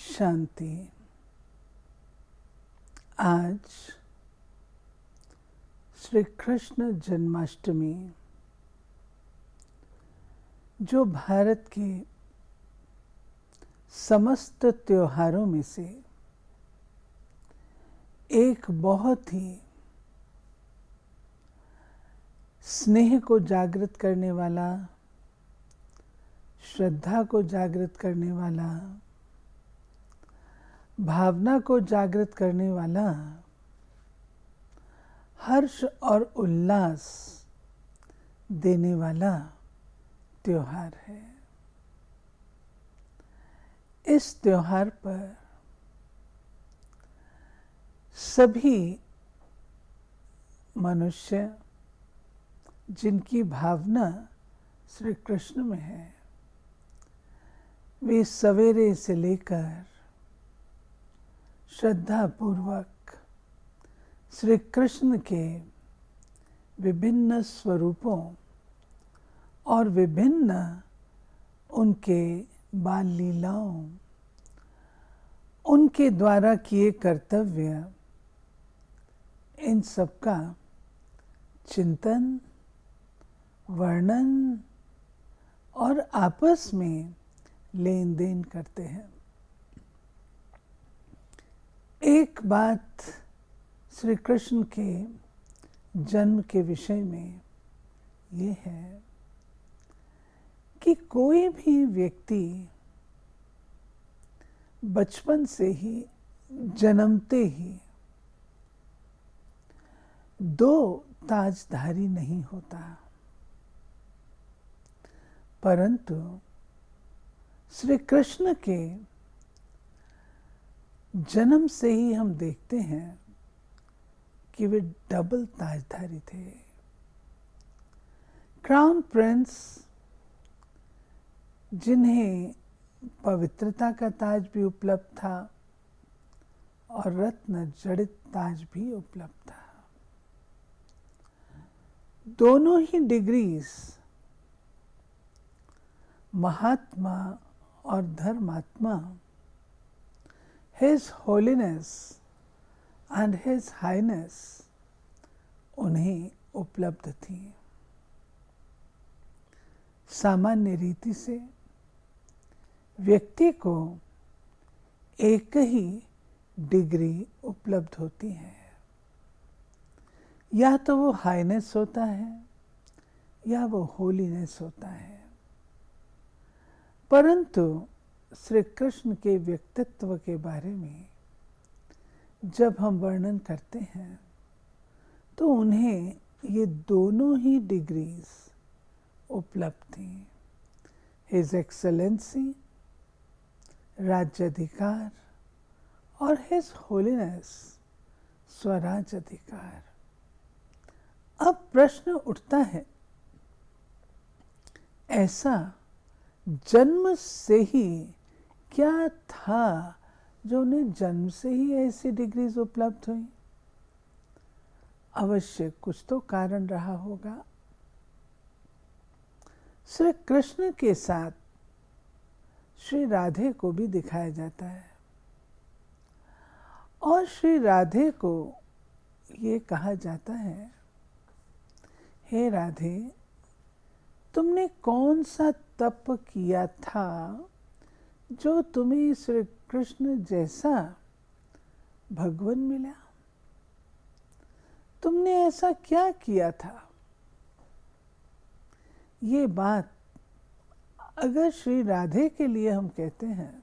शांति। आज श्री कृष्ण जन्माष्टमी, जो भारत के समस्त त्योहारों में से एक बहुत ही स्नेह को जागृत करने वाला, श्रद्धा को जागृत करने वाला, भावना को जागृत करने वाला, हर्ष और उल्लास देने वाला त्योहार है। इस त्योहार पर सभी मनुष्य जिनकी भावना श्री कृष्ण में है, वे सवेरे से लेकर श्रद्धा पूर्वक श्री कृष्ण के विभिन्न स्वरूपों और विभिन्न उनके बाल लीलाओं, उनके द्वारा किए कर्तव्य, इन सब का चिंतन, वर्णन और आपस में लेन देन करते हैं। एक बात श्री कृष्ण के जन्म के विषय में ये है कि कोई भी व्यक्ति बचपन से ही, जन्मते ही दो ताजधारी नहीं होता, परंतु श्री कृष्ण के जन्म से ही हम देखते हैं कि वे डबल ताजधारी थे। क्राउन प्रिंस, जिन्हें पवित्रता का ताज भी उपलब्ध था और रत्न जड़ित ताज भी उपलब्ध था। दोनों ही डिग्रीज महात्मा और धर्मात्मा, His Holiness and His Highness, उन्हें उपलब्ध थी। सामान्य रीति से व्यक्ति को एक ही डिग्री उपलब्ध होती है, या तो वो हाईनेस होता है या वो होलीनेस होता है। परंतु श्री कृष्ण के व्यक्तित्व के बारे में जब हम वर्णन करते हैं तो उन्हें ये दोनों ही डिग्रीज उपलब्ध थी। हिज एक्सेलेंसी, राज्याधिकार, और हिज होलीनेस, स्वराज अधिकार। अब प्रश्न उठता है, ऐसा जन्म से ही क्या था जो उन्हें जन्म से ही ऐसी डिग्रीज उपलब्ध हुई? अवश्य कुछ तो कारण रहा होगा। श्री कृष्ण के साथ श्री राधे को भी दिखाया जाता है और श्री राधे को ये कहा जाता है, हे राधे, तुमने कौन सा तप किया था जो तुम्हें श्री कृष्ण जैसा भगवान मिला? तुमने ऐसा क्या किया था? ये बात अगर श्री राधे के लिए हम कहते हैं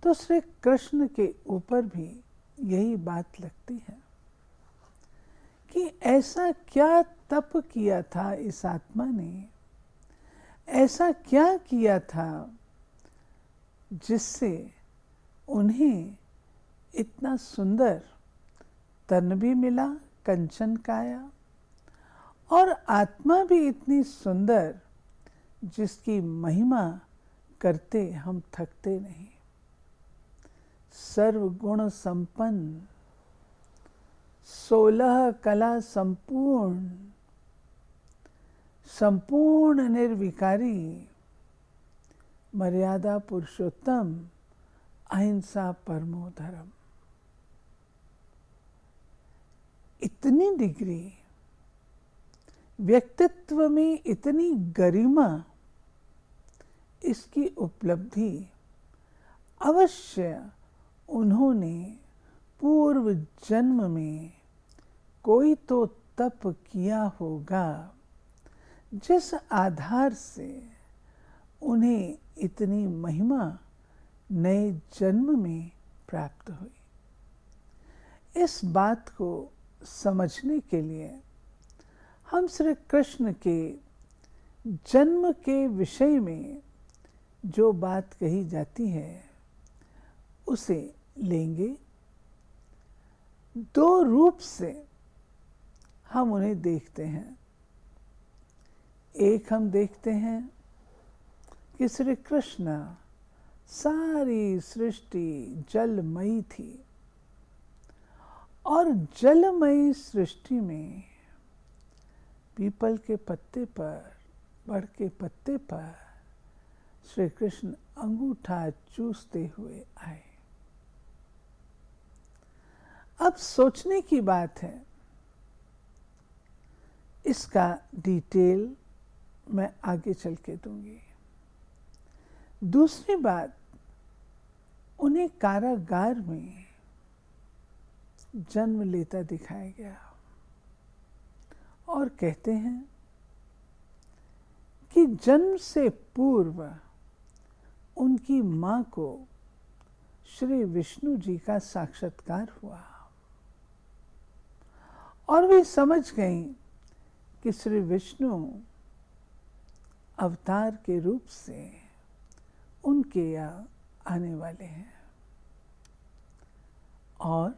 तो श्री कृष्ण के ऊपर भी यही बात लगती है कि ऐसा क्या तप किया था इस आत्मा ने, ऐसा क्या किया था जिससे उन्हें इतना सुंदर तन भी मिला, कंचन काया, और आत्मा भी इतनी सुंदर जिसकी महिमा करते हम थकते नहीं। सर्वगुण संपन्न, 16 कला संपूर्ण, संपूर्ण निर्विकारी, मर्यादा पुरुषोत्तम, अहिंसा परमो धर्म। इतनी डिग्री, व्यक्तित्व में इतनी गरिमा, इसकी उपलब्धि अवश्य उन्होंने पूर्व जन्म में कोई तो तप किया होगा, जिस आधार से उन्हें इतनी महिमा नए जन्म में प्राप्त हुई। इस बात को समझने के लिए हम श्री कृष्ण के जन्म के विषय में जो बात कही जाती है उसे लेंगे। दो रूप से हम उन्हें देखते हैं। एक हम देखते हैं कि श्री कृष्ण सारी सृष्टि जलमयी थी और जलमयी सृष्टि में पीपल के पत्ते पर, बड़ के पत्ते पर श्री कृष्ण अंगूठा चूसते हुए आए। अब सोचने की बात है, इसका डिटेल मैं आगे चल के दूंगी। दूसरी बात, उन्हें कारागार में जन्म लेता दिखाया गया और कहते हैं कि जन्म से पूर्व उनकी मां को श्री विष्णु जी का साक्षात्कार हुआ और वे समझ गईं कि श्री विष्णु अवतार के रूप से उनके यहाँ आने वाले हैं और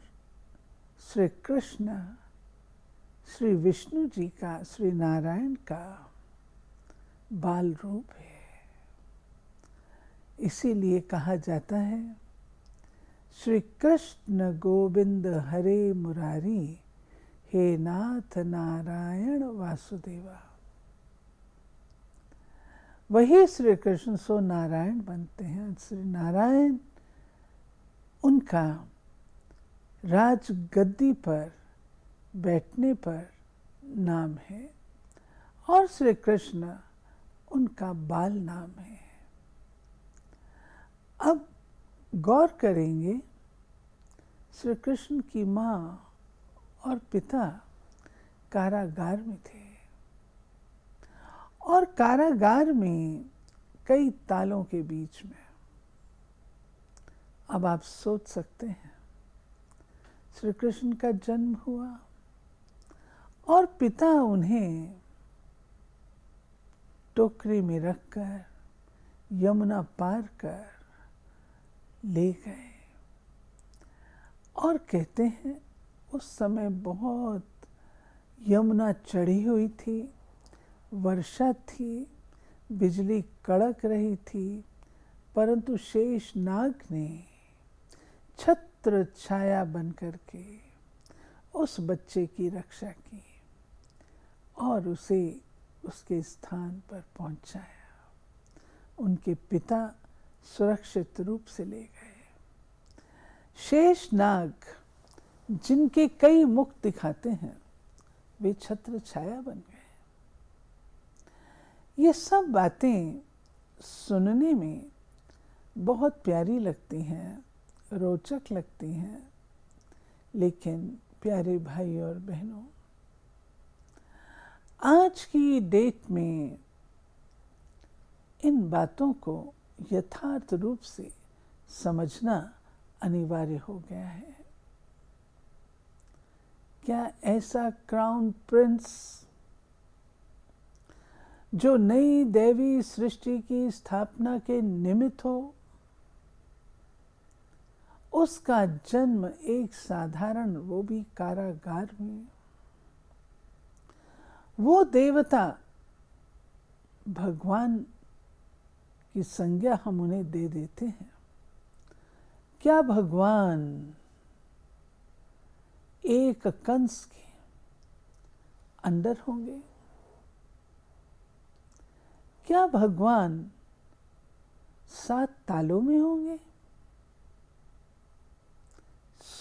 श्री कृष्ण श्री विष्णु जी का, श्री नारायण का बाल रूप है। इसीलिए कहा जाता है श्री कृष्ण गोविंद हरे मुरारी, हे नाथ नारायण वासुदेवा। वही श्री कृष्ण सो नारायण बनते हैं। श्री नारायण उनका राज गद्दी पर बैठने पर नाम है और श्री कृष्ण उनका बाल नाम है। अब गौर करेंगे, श्री कृष्ण की माँ और पिता कारागार में थे और कारागार में कई तालों के बीच में। अब आप सोच सकते हैं, श्री कृष्ण का जन्म हुआ और पिता उन्हें टोकरी में रखकर यमुना पार कर ले गए और कहते हैं उस समय बहुत यमुना चढ़ी हुई थी, वर्षा थी, बिजली कड़क रही थी, परंतु शेष नाग ने छत्र छाया बन करके उस बच्चे की रक्षा की और उसे उसके स्थान पर पहुंचाया। उनके पिता सुरक्षित रूप से ले गए। शेष नाग जिनके कई मुख दिखाते हैं, वे छत्र छाया बन गए। ये सब बातें सुनने में बहुत प्यारी लगती हैं, रोचक लगती हैं, लेकिन प्यारे भाई और बहनों, आज की डेट में इन बातों को यथार्थ रूप से समझना अनिवार्य हो गया है। क्या ऐसा क्राउन प्रिंस जो नई दैवी सृष्टि की स्थापना के निमित्त हो, उसका जन्म एक साधारण, वो भी कारागार में, वो देवता भगवान की संज्ञा हम उन्हें दे देते हैं। क्या भगवान एक कंस के अंडर होंगे? क्या भगवान 7 तालों में होंगे?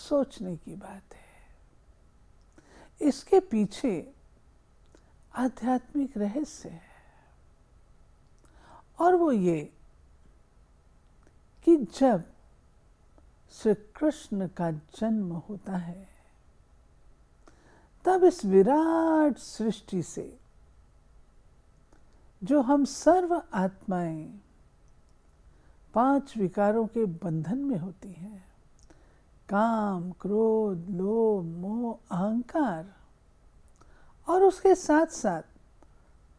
सोचने की बात है। इसके पीछे आध्यात्मिक रहस्य है, और वो ये कि जब श्री कृष्ण का जन्म होता है तब इस विराट सृष्टि से जो हम सर्व आत्माएं 5 विकारों के बंधन में होती हैं, काम, क्रोध, लोभ, मोह, अहंकार, और उसके साथ साथ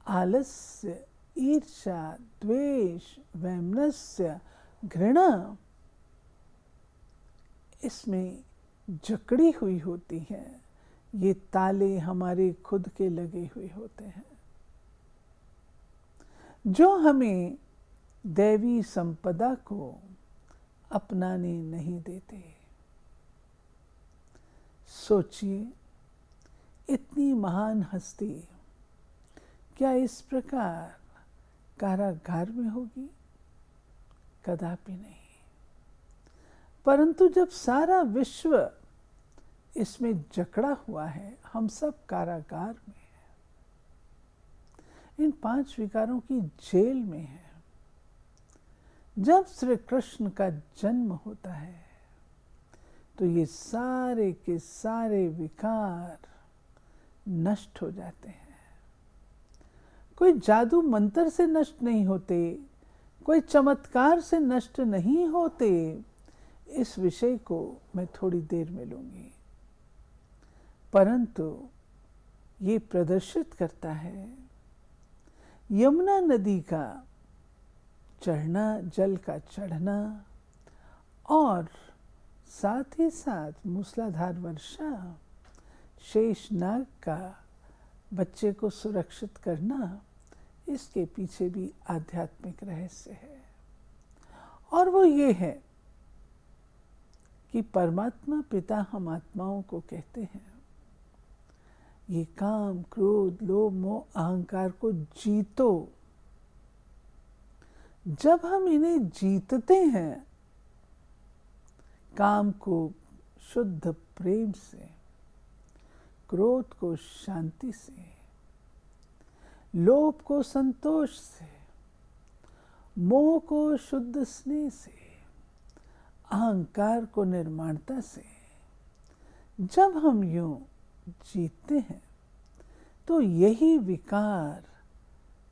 आलस्य, ईर्ष्या, द्वेष, वैमनस्य, घृणा, इसमें जकड़ी हुई होती है। ये ताले हमारे खुद के लगे हुए होते हैं, जो हमें दैवी संपदा को अपनाने नहीं देते। सोचिए, इतनी महान हस्ती क्या इस प्रकार कारागार में होगी? कदापि नहीं। परंतु जब सारा विश्व इसमें जकड़ा हुआ है, हम सब कारागार में हैं, इन 5 विकारों की जेल में हैं। जब श्री कृष्ण का जन्म होता है तो ये सारे के सारे विकार नष्ट हो जाते हैं। कोई जादू मंत्र से नष्ट नहीं होते, कोई चमत्कार से नष्ट नहीं होते। इस विषय को मैं थोड़ी देर में लूंगी, परंतु ये प्रदर्शित करता है यमुना नदी का चढ़ना, जल का चढ़ना, और साथ ही साथ मूसलाधार वर्षा, शेषनाग का बच्चे को सुरक्षित करना, इसके पीछे भी आध्यात्मिक रहस्य है। और वो ये है कि परमात्मा पिता हम आत्माओं को कहते हैं, ये काम, क्रोध, लोभ, मोह, अहंकार को जीतो। जब हम इन्हें जीतते हैं, काम को शुद्ध प्रेम से, क्रोध को शांति से, लोभ को संतोष से, मोह को शुद्ध स्नेह से, अहंकार को निर्माणता से, जब हम यूं जीतते हैं तो यही विकार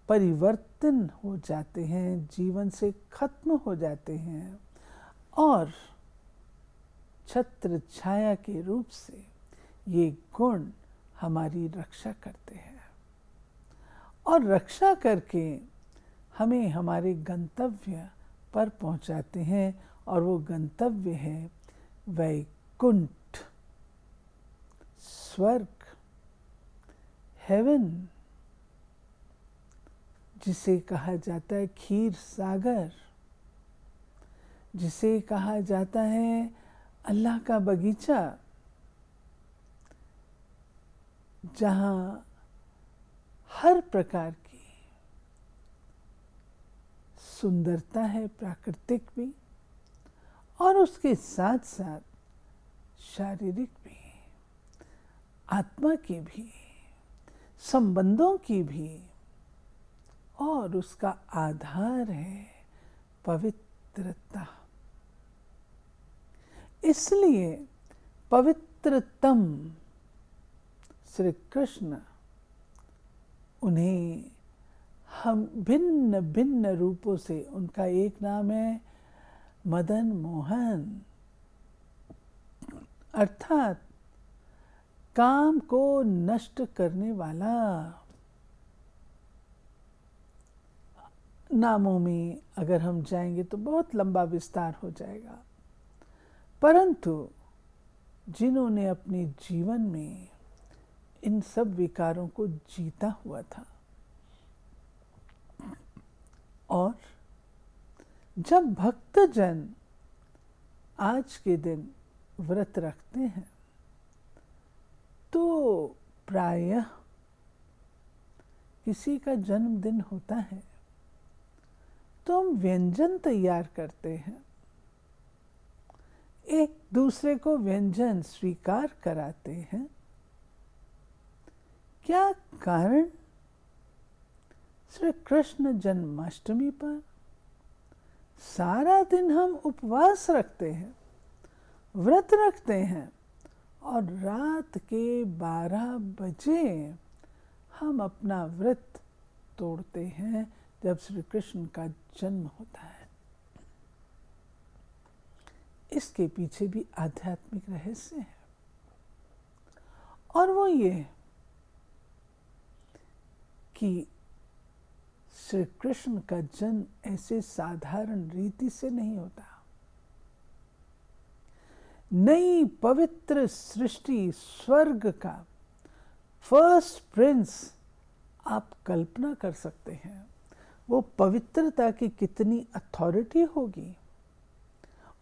परिवर्तन हो जाते हैं, जीवन से खत्म हो जाते हैं, और छत्र छाया के रूप से ये गुण हमारी रक्षा करते हैं, और रक्षा करके हमें हमारे गंतव्य पर पहुंचाते हैं। और वो गंतव्य है वैकुंठ, स्वर्ग, हेवन, जिसे कहा जाता है क्षीर सागर, जिसे कहा जाता है अल्लाह का बगीचा, जहां हर प्रकार की सुंदरता है, प्राकृतिक भी और उसके साथ साथ शारीरिक भी, आत्मा की भी, संबंधों की भी, और उसका आधार है पवित्रता। इसलिए पवित्रतम श्री कृष्ण, उन्हें हम भिन्न भिन्न रूपों से, उनका एक नाम है मदन मोहन, अर्थात काम को नष्ट करने वाला। नामों में अगर हम जाएंगे तो बहुत लंबा विस्तार हो जाएगा, परंतु जिन्होंने अपने जीवन में इन सब विकारों को जीता हुआ था, और जब भक्तजन आज के दिन व्रत रखते हैं तो प्रायः किसी का जन्मदिन होता है तो हम व्यंजन तैयार करते हैं। एक दूसरे को व्यंजन स्वीकार कराते हैं। क्या कारण? श्री कृष्ण जन्माष्टमी पर सारा दिन हम उपवास रखते हैं, व्रत रखते हैं, और रात के 12 बजे हम अपना व्रत तोड़ते हैं जब श्री कृष्ण का जन्म होता है। इसके पीछे भी आध्यात्मिक रहस्य है, और वो ये कि श्री कृष्ण का जन्म ऐसे साधारण रीति से नहीं होता। नई पवित्र सृष्टि, स्वर्ग का फर्स्ट प्रिंस आप कल्पना कर सकते हैं। वो पवित्रता की कितनी अथॉरिटी होगी,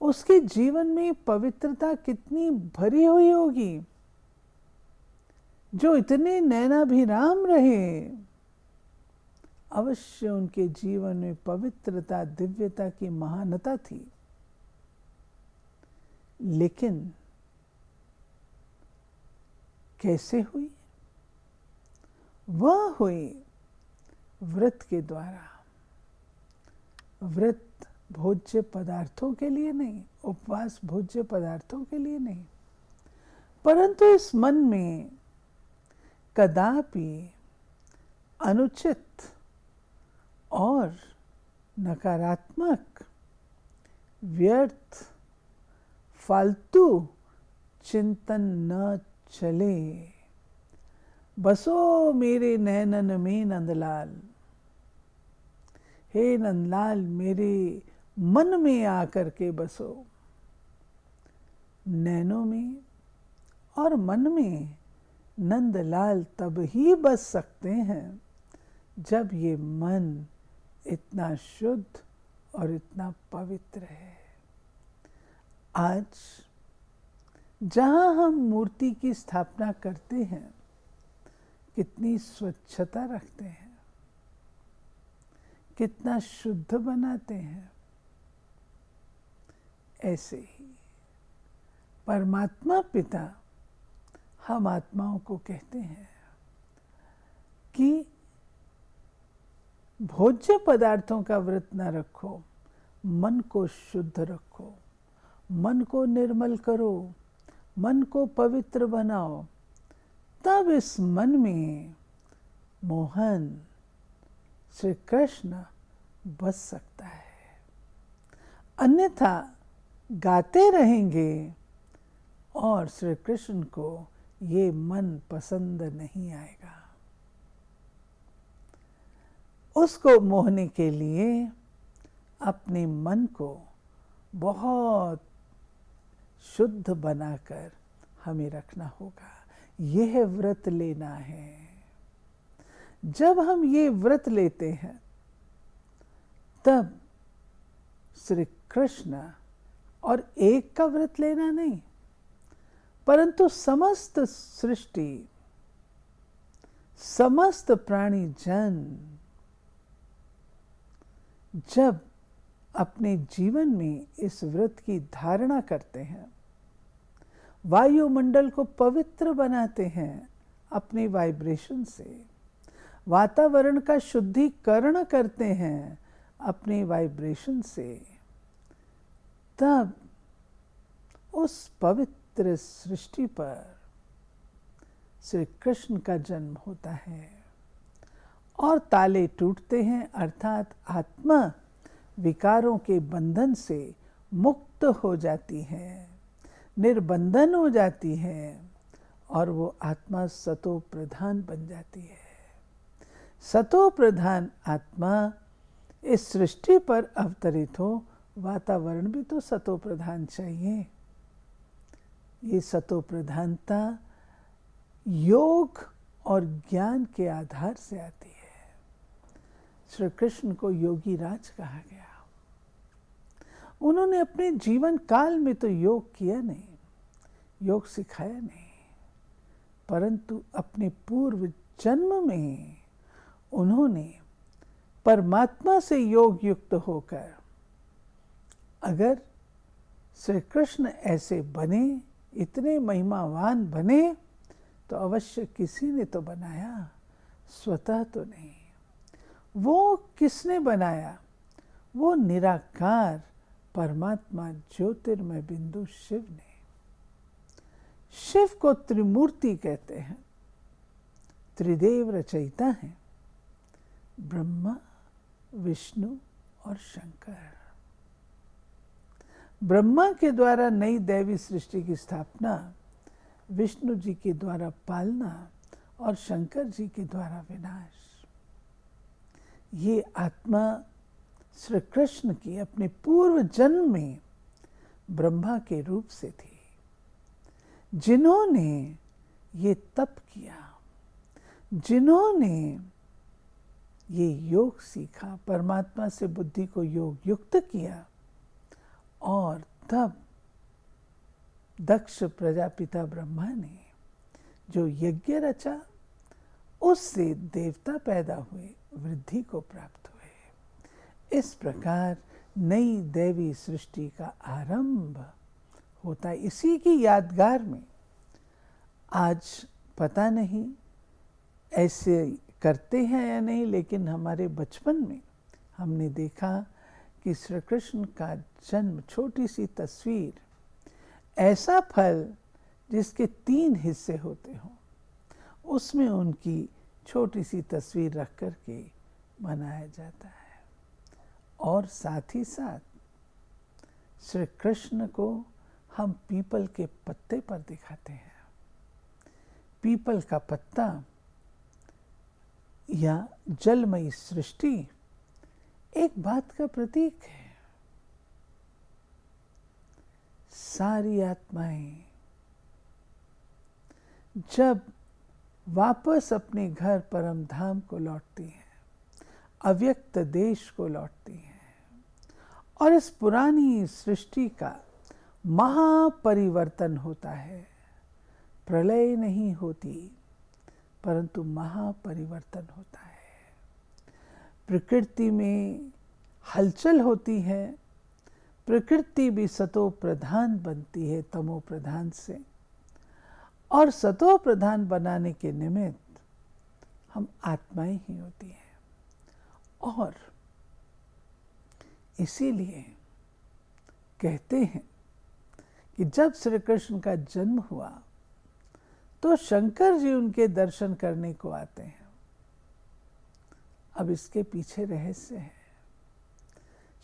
उसके जीवन में पवित्रता कितनी भरी हुई होगी, जो इतने नैनाभिराम रहे। अवश्य उनके जीवन में पवित्रता, दिव्यता की महानता थी, लेकिन कैसे हुई? वह हुई व्रत के द्वारा। व्रत भोज्य पदार्थों के लिए नहीं, उपवास भोज्य पदार्थों के लिए नहीं, परंतु इस मन में कदापि अनुचित और नकारात्मक, व्यर्थ, फालतू चिंतन न चले। बसो मेरे नैनन में नंदलाल, हे नंदलाल मेरे मन में आकर के बसो। नैनों में और मन में नंदलाल तब ही बस सकते हैं जब ये मन इतना शुद्ध और इतना पवित्र है। आज जहाँ हम मूर्ति की स्थापना करते हैं, कितनी स्वच्छता रखते हैं, कितना शुद्ध बनाते हैं। ऐसे ही परमात्मा पिता हम आत्माओं को कहते हैं कि भोज्य पदार्थों का व्रत न रखो, मन को शुद्ध रखो, मन को निर्मल करो, मन को पवित्र बनाओ, तब इस मन में मोहन श्री कृष्ण बस सकता है। अन्यथा गाते रहेंगे और श्री कृष्ण को ये मन पसंद नहीं आएगा। उसको मोहने के लिए अपने मन को बहुत शुद्ध बनाकर हमें रखना होगा। यह व्रत लेना है। जब हम ये व्रत लेते हैं, तब श्री कृष्ण और एक का व्रत लेना नहीं, परंतु समस्त सृष्टि, समस्त प्राणी जन जब अपने जीवन में इस व्रत की धारणा करते हैं, वायुमंडल को पवित्र बनाते हैं अपने वाइब्रेशन से, वातावरण का शुद्धिकरण करते हैं अपने वाइब्रेशन से, तब उस पवित्र सृष्टि पर श्री कृष्ण का जन्म होता है और ताले टूटते हैं, अर्थात आत्मा विकारों के बंधन से मुक्त हो जाती है, निर्बंधन हो जाती है, और वो आत्मा सतो प्रधान बन जाती है। सतो प्रधान आत्मा इस सृष्टि पर अवतरित हो, वातावरण भी तो सतो प्रधान चाहिए। ये सतो प्रधानता योग और ज्ञान के आधार से आती है। श्री कृष्ण को योगी राज कहा गया। उन्होंने अपने जीवन काल में तो योग किया नहीं, योग सिखाया नहीं, परंतु अपने पूर्व जन्म में उन्होंने परमात्मा से योग युक्त होकर, अगर श्री कृष्ण ऐसे बने, इतने महिमावान बने, तो अवश्य किसी ने तो बनाया, स्वतः तो नहीं। वो किसने बनाया? वो निराकार परमात्मा ज्योतिर्मय बिंदु शिव ने। शिव को त्रिमूर्ति कहते हैं, त्रिदेव रचयिता हैं, ब्रह्मा, विष्णु और शंकर। ब्रह्मा के द्वारा नई दैवी सृष्टि की स्थापना, विष्णु जी के द्वारा पालना और शंकर जी के द्वारा विनाश। ये आत्मा श्री कृष्ण की अपने पूर्व जन्म में ब्रह्मा के रूप से थी, जिन्होंने ये तप किया, जिन्होंने ये योग सीखा, परमात्मा से बुद्धि को योग युक्त किया, और तब दक्ष प्रजापिता ब्रह्मा ने जो यज्ञ रचा, उससे देवता पैदा हुए, वृद्धि को प्राप्त हुए। इस प्रकार नई दैवी सृष्टि का आरंभ होता है। इसी की यादगार में आज पता नहीं ऐसे करते हैं या नहीं, लेकिन हमारे बचपन में हमने देखा कि श्री कृष्ण का जन्म, छोटी सी तस्वीर, ऐसा फल जिसके 3 हिस्से होते हों, उसमें उनकी छोटी सी तस्वीर रख कर के मनाया जाता है। और साथ ही साथ श्री कृष्ण को हम पीपल के पत्ते पर दिखाते हैं। पीपल का पत्ता या जलमयी सृष्टि एक बात का प्रतीक है। सारी आत्माएं जब वापस अपने घर परम धाम को लौटती हैं, अव्यक्त देश को लौटती हैं, और इस पुरानी सृष्टि का महापरिवर्तन होता है। प्रलय नहीं होती, परंतु महापरिवर्तन होता है। प्रकृति में हलचल होती है, प्रकृति भी सतो प्रधान बनती है तमो प्रधान से, और सतो प्रधान बनाने के निमित्त हम आत्माएं ही होती हैं। और इसीलिए कहते हैं कि जब श्री कृष्ण का जन्म हुआ तो शंकर जी उनके दर्शन करने को आते हैं। अब इसके पीछे रहस्य है।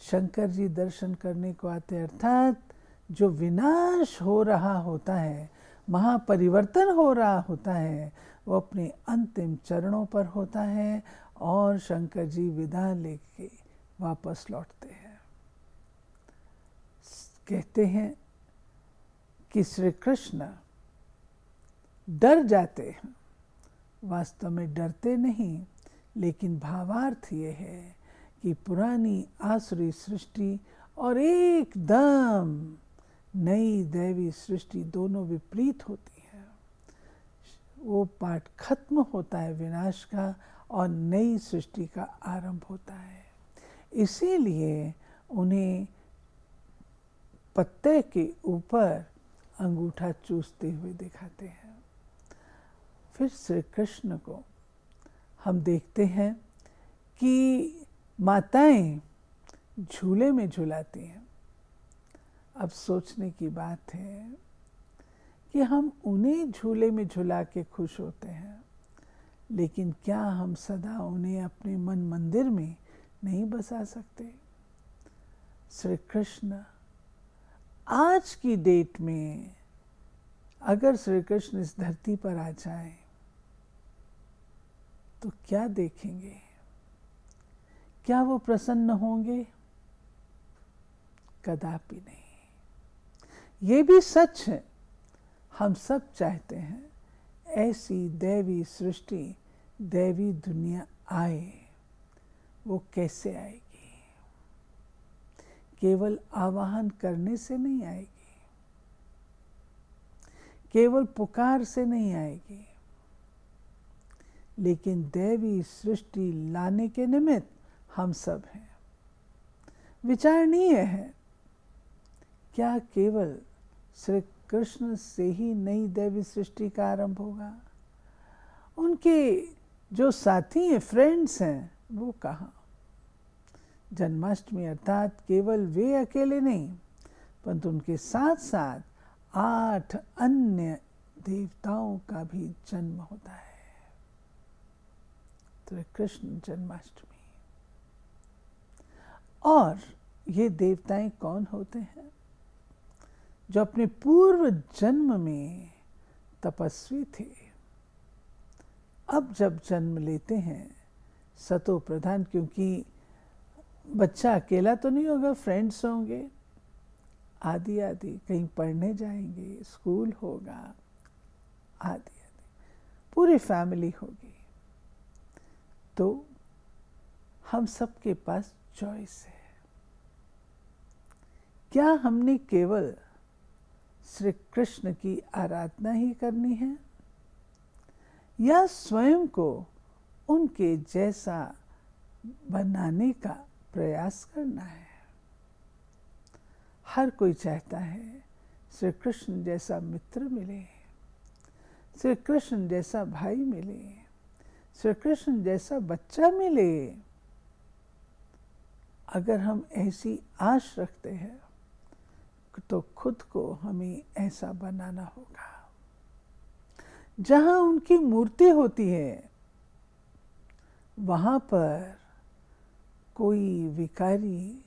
शंकर जी दर्शन करने को आते हैं, अर्थात जो विनाश हो रहा होता है, महापरिवर्तन हो रहा होता है, वो अपने अंतिम चरणों पर होता है, और शंकर जी विदा लेके वापस लौटते हैं। कहते हैं कि श्री कृष्ण डर जाते हैं, वास्तव में डरते नहीं, लेकिन भावार्थ ये है कि पुरानी आसुरी सृष्टि और एकदम नई दैवी सृष्टि दोनों विपरीत होती है। वो पाठ खत्म होता है विनाश का, और नई सृष्टि का आरंभ होता है। इसीलिए उन्हें पत्ते के ऊपर अंगूठा चूसते हुए दिखाते हैं। फिर श्री कृष्ण को हम देखते हैं कि माताएं झूले में झुलाती हैं। अब सोचने की बात है कि हम उन्हें झूले में झुला के खुश होते हैं, लेकिन क्या हम सदा उन्हें अपने मन मंदिर में नहीं बसा सकते? श्री कृष्ण आज की डेट में अगर श्री कृष्ण इस धरती पर आ जाएं तो क्या देखेंगे? क्या वो प्रसन्न होंगे? कदापि नहीं। ये भी सच है, हम सब चाहते हैं ऐसी दैवी सृष्टि, दैवी दुनिया आए। वो कैसे आएगी? केवल आवाहन करने से नहीं आएगी, केवल पुकार से नहीं आएगी, लेकिन दैवी सृष्टि लाने के निमित्त हम सब हैं। विचारणीय है क्या केवल श्री कृष्ण से ही नई दैवी सृष्टि का आरंभ होगा? उनके जो साथी हैं, फ्रेंड्स हैं, वो कहाँ? जन्माष्टमी अर्थात केवल वे अकेले नहीं, परंतु उनके साथ साथ 8 अन्य देवताओं का भी जन्म होता है। तो कृष्ण जन्माष्टमी। और ये देवताएं कौन होते हैं? जो अपने पूर्व जन्म में तपस्वी थे, अब जब जन्म लेते हैं सतो प्रधान, क्योंकि बच्चा अकेला तो नहीं होगा, फ्रेंड्स होंगे, आदि आदि, कहीं पढ़ने जाएंगे, स्कूल होगा, आदि आदि, पूरी फैमिली होगी। तो हम सबके पास चॉइस है। क्या हमने केवल श्री कृष्ण की आराधना ही करनी है, या स्वयं को उनके जैसा बनाने का प्रयास करना है? हर कोई चाहता है श्री कृष्ण जैसा मित्र मिले, श्री कृष्ण जैसा भाई मिले, श्री कृष्ण जैसा बच्चा मिले। अगर हम ऐसी आश रखते हैं तो खुद को हमें ऐसा बनाना होगा। जहाँ उनकी मूर्ति होती है, वहाँ पर कोई विकारी,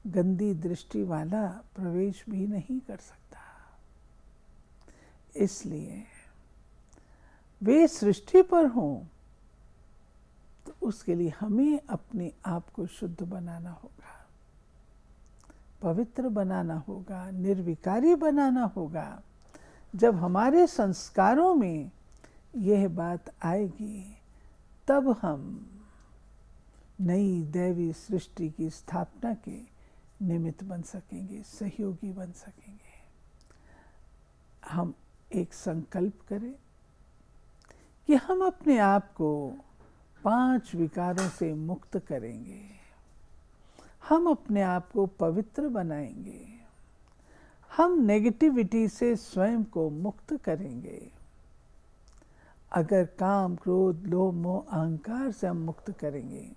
गंदी दृष्टि वाला प्रवेश भी नहीं कर सकता। इसलिए वे सृष्टि पर हों तो उसके लिए हमें अपने आप को शुद्ध बनाना होगा, पवित्र बनाना होगा, निर्विकारी बनाना होगा। जब हमारे संस्कारों में यह बात आएगी, तब हम नई दैवी सृष्टि की स्थापना के निमित्त बन सकेंगे, सहयोगी बन सकेंगे। हम एक संकल्प करें कि हम अपने आप को 5 विकारों से मुक्त करेंगे, हम अपने आप को पवित्र बनाएंगे, हम नेगेटिविटी से स्वयं को मुक्त करेंगे। अगर काम, क्रोध, लोभ, मोह, अहंकार से हम मुक्त करेंगे,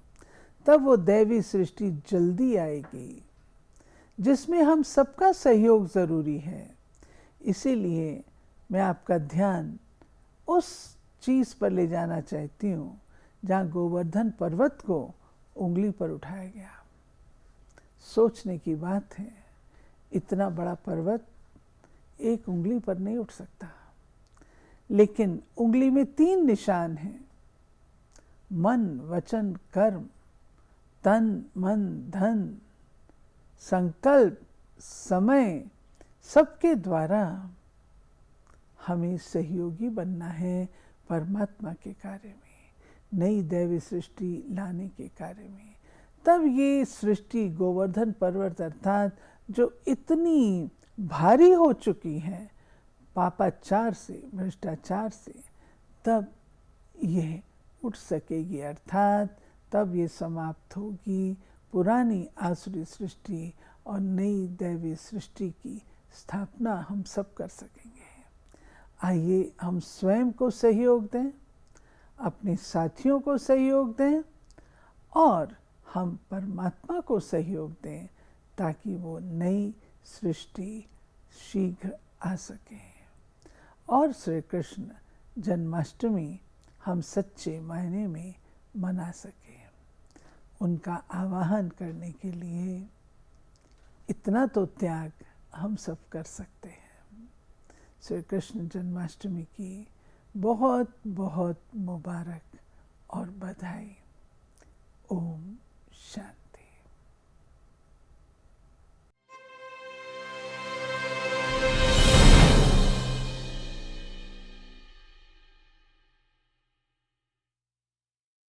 तब वो दैवी सृष्टि जल्दी आएगी, जिसमें हम सबका सहयोग ज़रूरी है। इसीलिए मैं आपका ध्यान उस चीज़ पर ले जाना चाहती हूँ जहाँ गोवर्धन पर्वत को उंगली पर उठाया गया। सोचने की बात है, इतना बड़ा पर्वत एक उंगली पर नहीं उठ सकता, लेकिन उंगली में 3 निशान हैं, मन, वचन, कर्म, तन, मन, धन, संकल्प, समय, सबके द्वारा हमें सहयोगी बनना है परमात्मा के कार्य में, नई दैवी सृष्टि लाने के कार्य में। तब ये सृष्टि गोवर्धन पर्वत अर्थात जो इतनी भारी हो चुकी है पापाचार से, भ्रष्टाचार से, तब यह उठ सकेगी, अर्थात तब ये समाप्त होगी पुरानी आसुरी सृष्टि और नई दैवी सृष्टि की स्थापना हम सब कर सकेंगे। आइए हम स्वयं को सहयोग दें, अपने साथियों को सहयोग दें और हम परमात्मा को सहयोग दें, ताकि वो नई सृष्टि शीघ्र आ सके और श्री कृष्ण जन्माष्टमी हम सच्चे मायने में मना सके। उनका आवाहन करने के लिए इतना तो त्याग हम सब कर सकते हैं। श्री कृष्ण जन्माष्टमी की बहुत बहुत मुबारक और बधाई। ओम शांति।